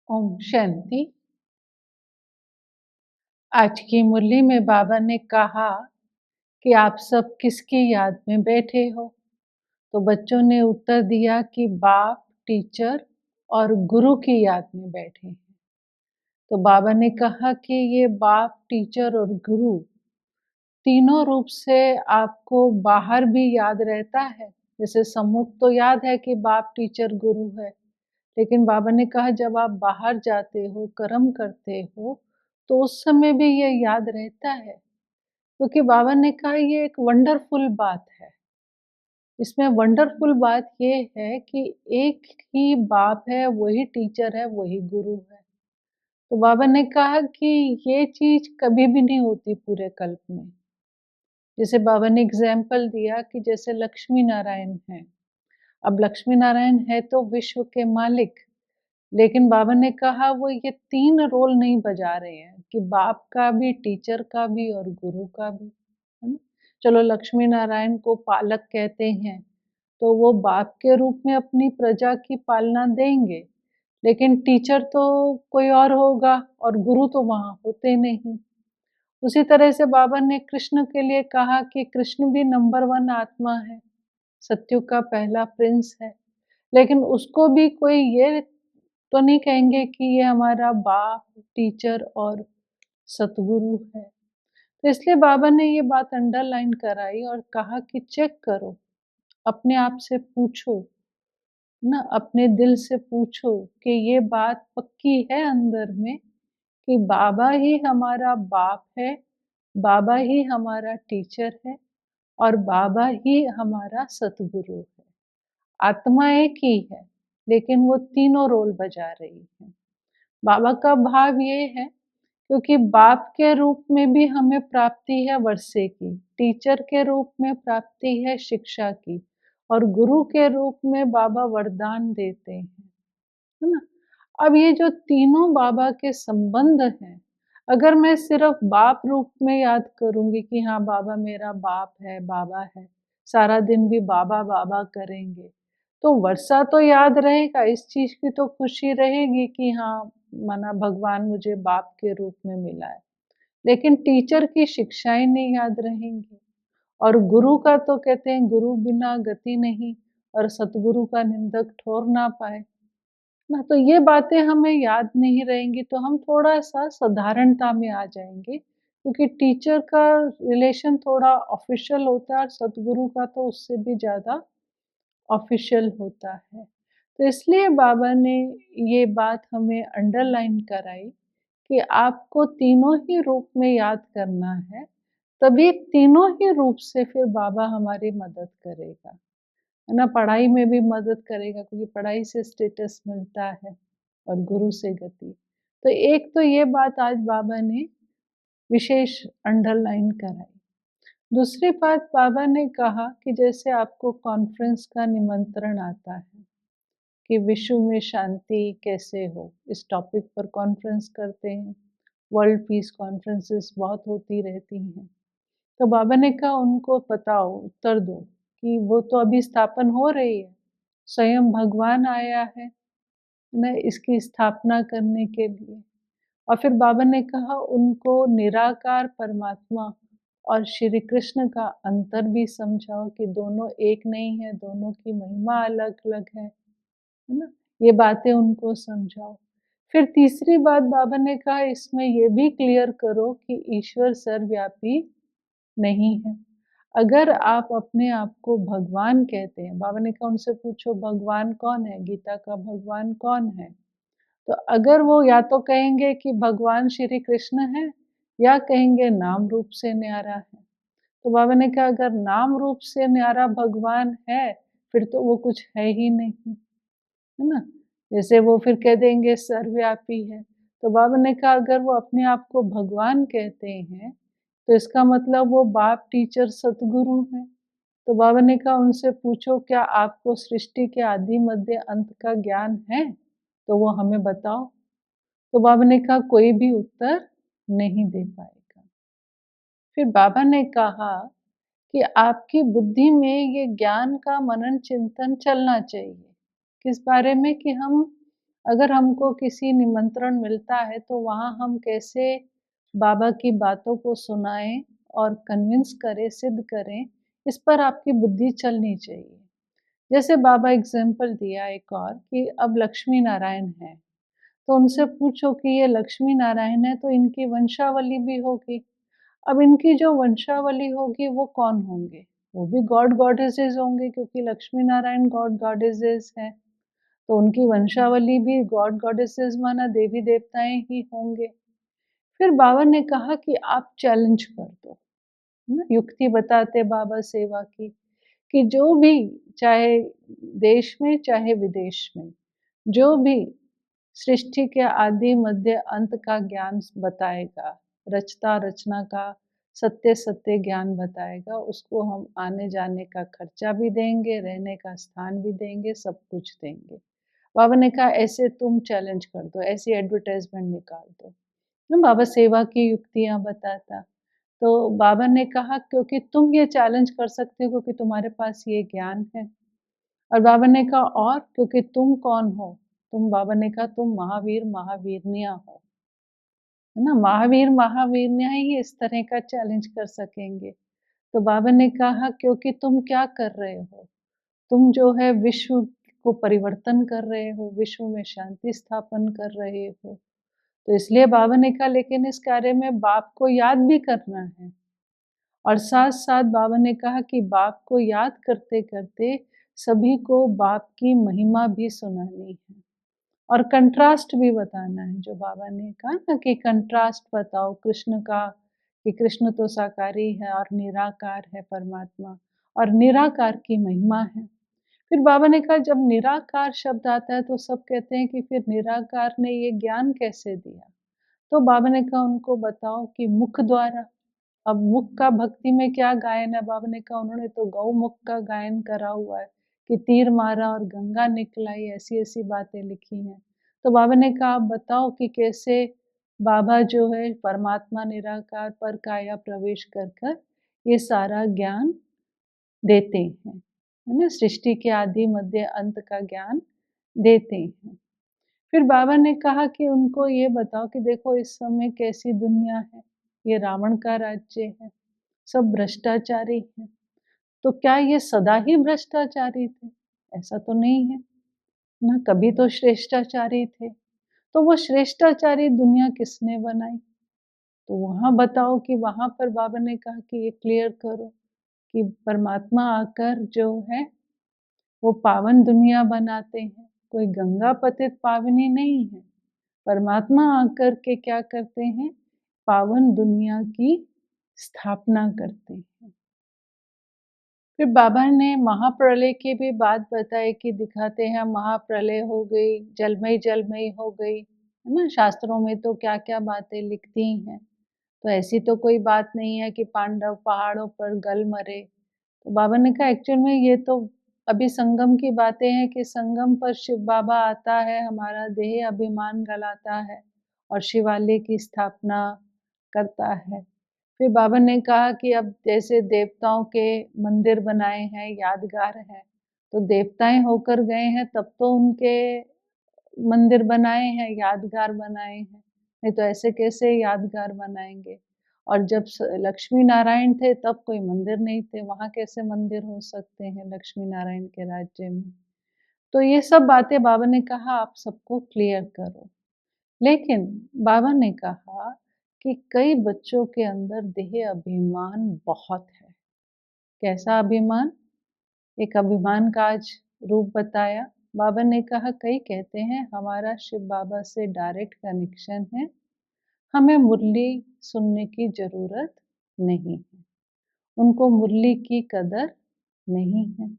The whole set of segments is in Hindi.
ओम शांति। आज की मुरली में बाबा ने कहा कि आप सब किसकी याद में बैठे हो। तो बच्चों ने उत्तर दिया कि बाप, टीचर और गुरु की याद में बैठे हैं। तो बाबा ने कहा कि ये बाप, टीचर और गुरु तीनों रूप से आपको बाहर भी याद रहता है। जैसे सम्मुख तो याद है कि बाप, टीचर, गुरु है, लेकिन बाबा ने कहा जब आप बाहर जाते हो, कर्म करते हो, तो उस समय भी ये याद रहता है। क्योंकि बाबा ने कहा ये एक वंडरफुल बात है। इसमें वंडरफुल बात ये है कि एक ही बाप है, वही टीचर है, वही गुरु है। तो बाबा ने कहा कि ये चीज कभी भी नहीं होती पूरे कल्प में। जैसे बाबा ने एग्जाम्पल दिया कि जैसे लक्ष्मी नारायण है। अब लक्ष्मी नारायण है तो विश्व के मालिक, लेकिन बाबा ने कहा वो ये 3 रोल नहीं बजा रहे हैं कि बाप का भी, टीचर का भी और गुरु का भी, है ना? चलो लक्ष्मी नारायण को पालक कहते हैं, तो वो बाप के रूप में अपनी प्रजा की पालना देंगे, लेकिन टीचर तो कोई और होगा और गुरु तो वहाँ होते नहीं। उसी तरह से बाबा ने कृष्ण के लिए कहा कि कृष्ण भी नंबर 1 आत्मा है, सत्युग का पहला प्रिंस है, लेकिन उसको भी कोई ये तो नहीं कहेंगे कि ये हमारा बाप, टीचर और सतगुरु है। तो इसलिए बाबा ने ये बात अंडरलाइन कराई और कहा कि चेक करो, अपने आप से पूछो ना, अपने दिल से पूछो कि ये बात पक्की है अंदर में कि बाबा ही हमारा बाप है, बाबा ही हमारा टीचर है और बाबा ही हमारा सतगुरु है। आत्मा एक ही है, लेकिन वो तीनों रोल बजा रही है। बाबा का भाव ये है क्योंकि बाप के रूप में भी हमें प्राप्ति है वर्षे की, टीचर के रूप में प्राप्ति है शिक्षा की, और गुरु के रूप में बाबा वरदान देते हैं, है ना? अब ये जो तीनों बाबा के संबंध हैं, अगर मैं सिर्फ बाप रूप में याद करूंगी कि हाँ बाबा मेरा बाप है, बाबा है, सारा दिन भी बाबा बाबा करेंगे, तो वर्षा तो याद रहेगा, इस चीज की तो खुशी रहेगी कि हाँ माना भगवान मुझे बाप के रूप में मिला है, लेकिन टीचर की शिक्षाएं नहीं याद रहेंगी। और गुरु का तो कहते हैं गुरु बिना गति नहीं, और सतगुरु का निंदक ठोर ना पाए ना। तो ये बातें हमें याद नहीं रहेंगी, तो हम थोड़ा सा साधारणता में आ जाएंगे, क्योंकि टीचर का रिलेशन थोड़ा ऑफिशियल होता है और सतगुरु का तो उससे भी ज्यादा ऑफिशियल होता है। तो इसलिए बाबा ने ये बात हमें अंडरलाइन कराई कि आपको तीनों ही रूप में याद करना है, तभी तीनों ही रूप से फिर बाबा हमारी मदद करेगा, है ना? पढ़ाई में भी मदद करेगा, क्योंकि पढ़ाई से स्टेटस मिलता है और गुरु से गति। तो एक तो ये बात आज बाबा ने विशेष अंडरलाइन कराई। दूसरी बात बाबा ने कहा कि जैसे आपको कॉन्फ्रेंस का निमंत्रण आता है कि विश्व में शांति कैसे हो, इस टॉपिक पर कॉन्फ्रेंस करते हैं, वर्ल्ड पीस कॉन्फ्रेंसेस बहुत होती रहती हैं। तो बाबा ने कहा उनको बताओ, उत्तर दो कि वो तो अभी स्थापन हो रही है, स्वयं भगवान आया है ना इसकी स्थापना करने के लिए। और फिर बाबा ने कहा उनको निराकार परमात्मा और श्री कृष्ण का अंतर भी समझाओ कि दोनों एक नहीं है, दोनों की महिमा अलग अलग है ना? ये बातें उनको समझाओ। फिर तीसरी बात बाबा ने कहा इसमें ये भी क्लियर करो कि ईश्वर सर्वव्यापी नहीं है। अगर आप अपने आप को भगवान कहते हैं, बाबा ने कहा उनसे पूछो भगवान कौन है, गीता का भगवान कौन है? तो अगर वो या तो कहेंगे कि भगवान श्री कृष्ण है, या कहेंगे नाम रूप से न्यारा है। तो बाबा ने कहा अगर नाम रूप से न्यारा भगवान है, फिर तो वो कुछ है ही नहीं, है ना? जैसे वो फिर कह देंगे सर्वव्यापी है। तो बाबा ने कहा अगर वो अपने आप को भगवान कहते हैं, तो इसका मतलब वो बाप, टीचर, सतगुरु है। तो बाबा ने कहा उनसे पूछो क्या आपको सृष्टि के आदि मध्य अंत का ज्ञान है, तो वो हमें बताओ। तो बाबा ने कहा कोई भी उत्तर नहीं दे पाएगा। फिर बाबा ने कहा कि आपकी बुद्धि में ये ज्ञान का मनन चिंतन चलना चाहिए। किस बारे में? कि हम अगर हमको किसी निमंत्रण मिलता है तो वहाँ हम कैसे बाबा की बातों को सुनाएँ और कन्विंस करें, सिद्ध करें, इस पर आपकी बुद्धि चलनी चाहिए। जैसे बाबा एग्ज़ाम्पल दिया एक और कि अब लक्ष्मी नारायण हैं, तो उनसे पूछो कि ये लक्ष्मी नारायण है तो इनकी वंशावली भी होगी। अब इनकी जो वंशावली होगी वो कौन होंगे? वो भी गॉड गॉडेसेस होंगे क्योंकि लक्ष्मी नारायण गॉड गॉडेसेस हैं। तो उनकी वंशावली भी गॉड गॉडेसेस माना देवी-देवताएँ ही होंगे। फिर बाबा ने कहा कि आप चैलेंज कर दो, है ना? युक्ति बताते बाबा सेवा की, कि जो भी चाहे देश में चाहे विदेश में, जो भी सृष्टि के आदि मध्य अंत का ज्ञान बताएगा, रचता रचना का सत्य सत्य ज्ञान बताएगा, उसको हम आने जाने का खर्चा भी देंगे, रहने का स्थान भी देंगे, सब कुछ देंगे। बाबा ने कहा ऐसे तुम चैलेंज कर दो, ऐसी एडवर्टाइजमेंट निकाल दो। ना बाबा सेवा की युक्तियाँ बताता। तो बाबा ने कहा क्योंकि तुम ये चैलेंज कर सकते हो क्योंकि तुम्हारे पास ये ज्ञान है। और बाबा ने कहा और क्योंकि तुम कौन हो? तुम बाबा ने कहा तुम महावीर महावीरनियाँ हो। है ना? महावीर महावीरनियाँ ही इस तरह का चैलेंज कर सकेंगे। तो बाबा ने कहा क्योंकि तुम क्या कर रहे हो? तुम जो है विश्व को परिवर्तन कर रहे हो, विश्व में शांति स्थापन कर रहे हो। तो इसलिए बाबा ने कहा लेकिन इस कार्य में बाप को याद भी करना है। और साथ-साथ बाबा ने कहा कि बाप को याद करते-करते सभी को बाप की महिमा भी सुनानी है। और कंट्रास्ट भी बताना है जो बाबा ने कहा ना कि कंट्रास्ट बताओ कृष्ण का, कि कृष्ण तो साकारी है और निराकार है परमात्मा और निराकार की महिमा है। फिर बाबा ने कहा जब निराकार शब्द आता है तो सब कहते हैं कि फिर निराकार ने ये ज्ञान कैसे दिया? तो बाबा ने कहा उनको बताओ कि मुख द्वारा। अब मुख का भक्ति में क्या गायन है? बाबा ने कहा उन्होंने तो गौमुख का गायन करा हुआ है कि तीर मारा और गंगा निकलाई, ऐसी-ऐसी बातें लिखी हैं। तो बाबा ने कहा आप बताओ कि कैसे बाबा जो है परमात्मा निराकार पर काया प्रवेश कर कर ये सारा ज्ञान देते हैं, है ना? सृष्टि के आदि मध्य अंत का ज्ञान देते हैं। फिर बाबा ने कहा कि उनको ये बताओ कि देखो इस समय कैसी दुनिया है, ये रावण का राज्य है, सब भ्रष्टाचारी हैं। तो क्या ये सदा ही भ्रष्टाचारी थे? ऐसा तो नहीं है, ना कभी तो श्रेष्ठाचारी थे। तो वो श्रेष्ठाचारी दुनिया किसने बनाई? तो वहाँ बताओ कि वहाँ पर बाबा ने कहा कि ये क्लियर करो कि परमात्मा आकर जो है वो पावन दुनिया बनाते हैं, कोई गंगा पतित पावनी नहीं है। परमात्मा आकर के क्या करते हैं? पावन दुनिया की स्थापना करते हैं। फिर बाबा ने महाप्रलय की भी बात बताई कि दिखाते हैं महाप्रलय हो गई, जलमयी जलमयी हो गई, है ना? शास्त्रों में तो क्या-क्या बातें लिखती हैं। तो ऐसी तो कोई बात नहीं है कि पांडव पहाड़ों पर गल मरे। तो बाबा ने कहा एक्चुअल में ये तो अभी संगम की बातें हैं कि संगम पर शिव बाबा आता है, हमारा देह अभिमान गलाता है और शिवालय की स्थापना करता है। फिर बाबा ने कहा कि अब जैसे देवताओं के मंदिर बनाए हैं, यादगार हैं, तो देवताएँ होकर गए हैं तब तो उनके मंदिर बनाए हैं, यादगार बनाए हैं, नहीं तो ऐसे कैसे यादगार बनाएँगे? और जब लक्ष्मी नारायण थे तब कोई मंदिर नहीं थे, वहाँ कैसे मंदिर हो सकते हैं लक्ष्मी नारायण के राज्य में? तो ये सब बातें बाबा ने कहा आप सबको क्लियर करो। लेकिन बाबा ने कहा कि कई बच्चों के अंदर देह अभिमान बहुत है। कैसा अभिमान? एक अभिमान का आज रूप बताया। बाबा ने कहा कई कहते हैं हमारा शिव बाबा से डायरेक्ट कनेक्शन है, हमें मुरली सुनने की ज़रूरत नहीं है। उनको मुरली की कदर नहीं है।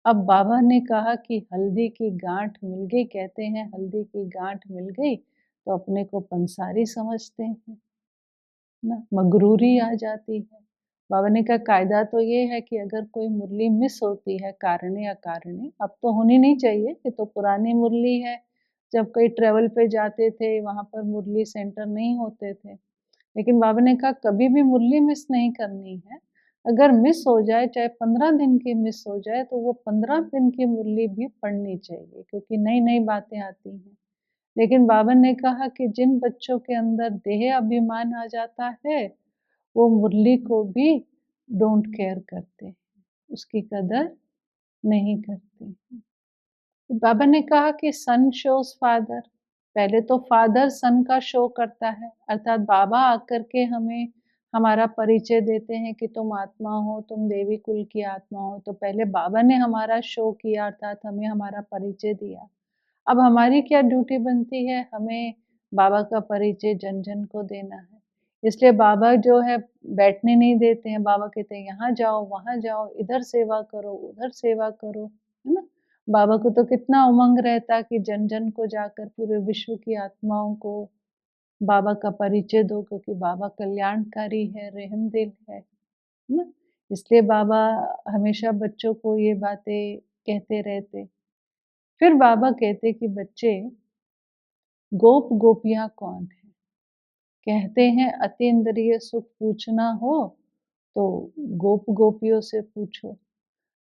अब बाबा ने कहा कि हल्दी की गाँठ मिल गई, कहते हैं हल्दी की गाँठ मिल गई तो अपने को पंसारी समझते हैं। ना मगरूरी आ जाती है। बाबा ने कहा कायदा तो ये है कि अगर कोई मुरली मिस होती है कारणे अकारणे, अब तो होनी नहीं चाहिए, ये तो पुरानी मुरली है। जब कहीं ट्रैवल पे जाते थे, वहाँ पर मुरली सेंटर नहीं होते थे। लेकिन बाबा ने कहा कभी भी मुरली मिस नहीं करनी है। अगर मिस हो जाए, चाहे 15 दिन की मिस हो जाए, तो वो 15 दिन की मुरली भी पढ़नी चाहिए, क्योंकि नई-नई बातें आती हैं। लेकिन बाबा ने कहा कि जिन बच्चों के अंदर देह अभिमान आ जाता है, वो मुरली को भी डोंट केयर करते हैं, उसकी कदर नहीं करते हैं। बाबा ने कहा कि सन शोज़ फादर, पहले तो फादर सन का शो करता है, अर्थात बाबा आकर के हमें हमारा परिचय देते हैं कि तुम आत्मा हो, तुम देवी कुल की आत्मा हो। तो पहले बाबा ने हमारा शो किया, अर्थात हमें हमारा परिचय दिया। अब हमारी क्या ड्यूटी बनती है? हमें बाबा का परिचय जन-जन को देना है। इसलिए बाबा जो है बैठने नहीं देते हैं, बाबा कहते हैं यहाँ जाओ, वहाँ जाओ, इधर सेवा करो, उधर सेवा करो, है ना? बाबा को तो कितना उमंग रहता कि जन-जन को जाकर पूरे विश्व की आत्माओं को बाबा का परिचय दो, क्योंकि बाबा कल्याणकारी है, रहमदिल है ना? इसलिए बाबा हमेशा बच्चों को ये बातें कहते रहते। फिर बाबा कहते कि बच्चे, गोप गोपियाँ कौन है? कहते हैं अतीन्द्रिय सुख पूछना हो तो गोप गोपियों से पूछो।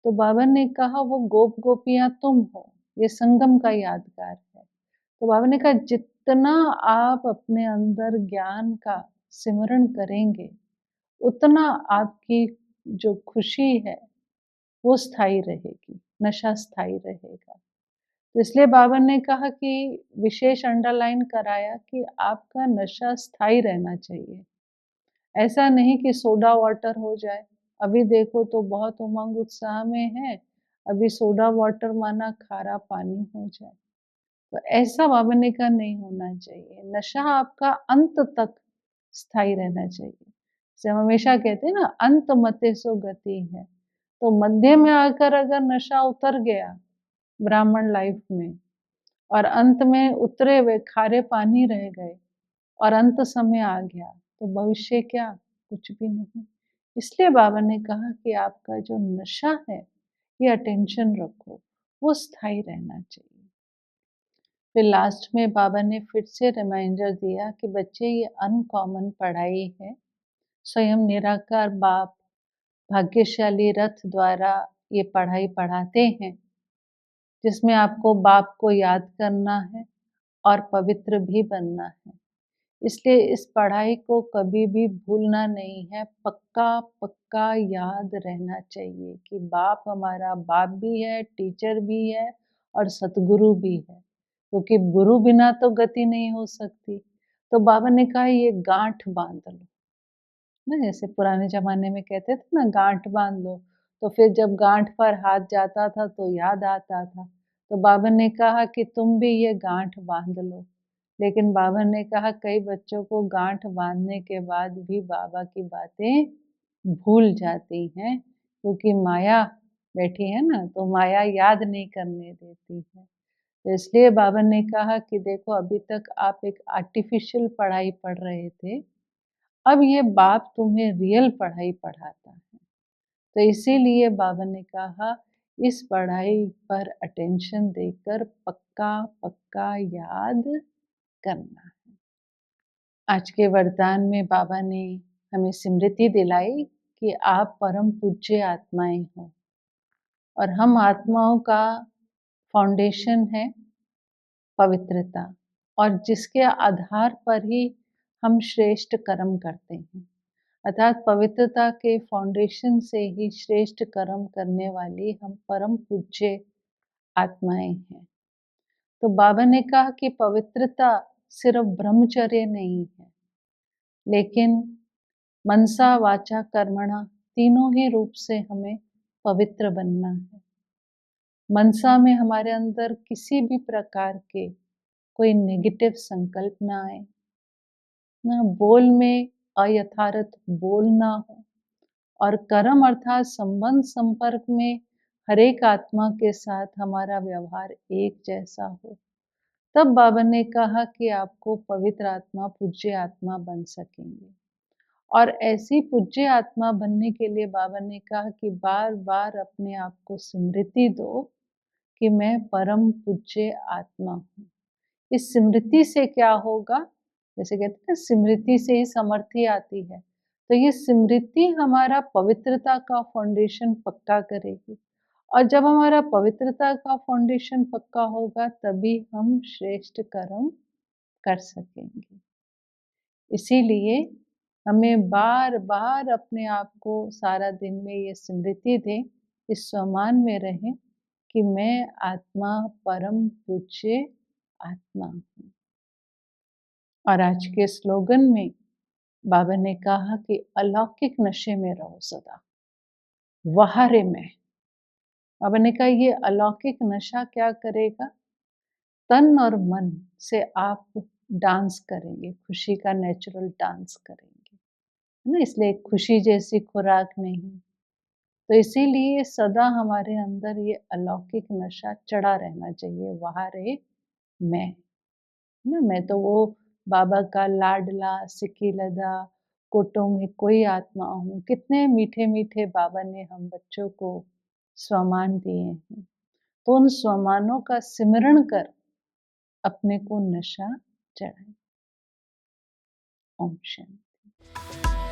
तो बाबा ने कहा वो गोप गोपियाँ तुम हो, ये संगम का यादगार है। तो बाबा ने कहा जितना आप अपने अंदर ज्ञान का सिमरण करेंगे, उतना आपकी जो खुशी है वो स्थायी रहेगी, नशा स्थायी रहेगा। तो इसलिए बाबा ने कहा कि विशेष अंडरलाइन कराया कि आपका नशा स्थायी रहना चाहिए। ऐसा नहीं कि सोडा वाटर हो जाए। अभी देखो तो बहुत उमंग उत्साह में है, अभी सोडा वाटर माना खारा पानी हो जाए। तो ऐसा बाबा ने कहा नहीं होना चाहिए। नशा आपका अंत तक स्थायी रहना चाहिए। जैसे हम हमेशा कहते हैं ना, अंत मते सो गति है। तो मध्य में आकर अगर नशा उतर गया ब्राह्मण लाइफ में, और अंत में उतरे हुए खारे पानी रह गए और अंत समय आ गया, तो भविष्य क्या? कुछ भी नहीं। इसलिए बाबा ने कहा कि आपका जो नशा है, ये अटेंशन रखो, वो स्थायी रहना चाहिए। फिर लास्ट में बाबा ने फिर से रिमाइंडर दिया कि बच्चे, ये अनकॉमन पढ़ाई है। स्वयं निराकार बाप भाग्यशाली रथ द्वारा ये पढ़ाई पढ़ाते हैं, जिसमें आपको बाप को याद करना है और पवित्र भी बनना है। इसलिए इस पढ़ाई को कभी भी भूलना नहीं है, पक्का-पक्का याद रहना चाहिए कि बाप हमारा बाप भी है, टीचर भी है और सतगुरु भी है, क्योंकि गुरु बिना तो गति नहीं हो सकती। तो बाबा ने कहा ये गाँठ बाँध लो, ना जैसे पुराने ज़माने में कहते थे ना गाँठ बाँध लो, तो फिर जब गाँठ पर हाथ जाता था तो याद आता था। तो बाबा ने कहा कि तुम भी ये गाँठ बाँध लो। लेकिन बाबा ने कहा कई बच्चों को गाँठ बाँधने के बाद भी बाबा की बातें भूल जाती हैं, क्योंकि माया बैठी है ना, तो माया याद नहीं करने देती है। तो इसलिए बाबा ने कहा कि देखो अभी तक आप एक आर्टिफ़िशियल पढ़ाई पढ़ रहे थे, अब ये बाप तुम्हें रियल पढ़ाई पढ़ाता है। तो इसीलिए बाबा ने कहा इस पढ़ाई पर अटेंशन देकर पक्का-पक्का याद करना। आज के वरदान में बाबा ने हमें स्मृति दिलाई कि आप परम पूज्य आत्माएँ हो और हम आत्माओं का फाउंडेशन है पवित्रता, और जिसके आधार पर ही हम श्रेष्ठ कर्म करते हैं। अर्थात पवित्रता के फाउंडेशन से ही श्रेष्ठ कर्म करने वाली हम परम पूज्य आत्माएँ हैं। तो बाबा ने कहा कि पवित्रता सिर्फ ब्रह्मचर्य नहीं है, लेकिन मनसा वाचा कर्मणा तीनों ही रूप से हमें पवित्र बनना है। मनसा में हमारे अंदर किसी भी प्रकार के कोई नेगेटिव संकल्प ना आए, ना बोल में अयथार्थ बोल ना हो, और कर्म अर्थात संबंध संपर्क में हर एक आत्मा के साथ हमारा व्यवहार एक जैसा हो। तब बाबा ने कहा कि आपको पवित्र आत्मा, पूज्य आत्मा बन सकेंगे। और ऐसी पूज्य आत्मा बनने के लिए बाबा ने कहा कि बार-बार अपने आप को स्मृति दो कि मैं परम पूज्य आत्मा हूँ। इस स्मृति से क्या होगा? जैसे कहते हैं ना, स्मृति से ही समृद्धि आती है। तो ये स्मृति हमारा पवित्रता का फाउंडेशन पक्का करेगी और जब हमारा पवित्रता का फाउंडेशन पक्का होगा तभी हम श्रेष्ठ कर्म कर सकेंगे। इसीलिए हमें बार-बार अपने आप को सारा दिन में ये स्मृति दें, इस स्वमान में रहें कि मैं आत्मा परम पूज्य आत्मा हूँ। और आज के स्लोगन में बाबा ने कहा कि अलौकिक नशे में रहो सदा, वहारे में। बाबा ने कहा ये अलौकिक नशा क्या करेगा? तन और मन से आप डांस करेंगे, खुशी का नेचुरल डांस करेंगे, है ना? इसलिए खुशी जैसी खुराक नहीं। तो इसीलिए सदा हमारे अंदर ये अलौकिक नशा चढ़ा रहना चाहिए, वहारे मैं, है ना? मैं तो वो बाबा का लाडला, सिकीलदा, कोटों में कोई आत्मा हूँ। कितने मीठे-मीठे बाबा ने हम बच्चों को स्वमान दिए हैं। तो उन स्वमानों का सिमरण कर अपने को नशा चढ़ाएं। ओम शांति।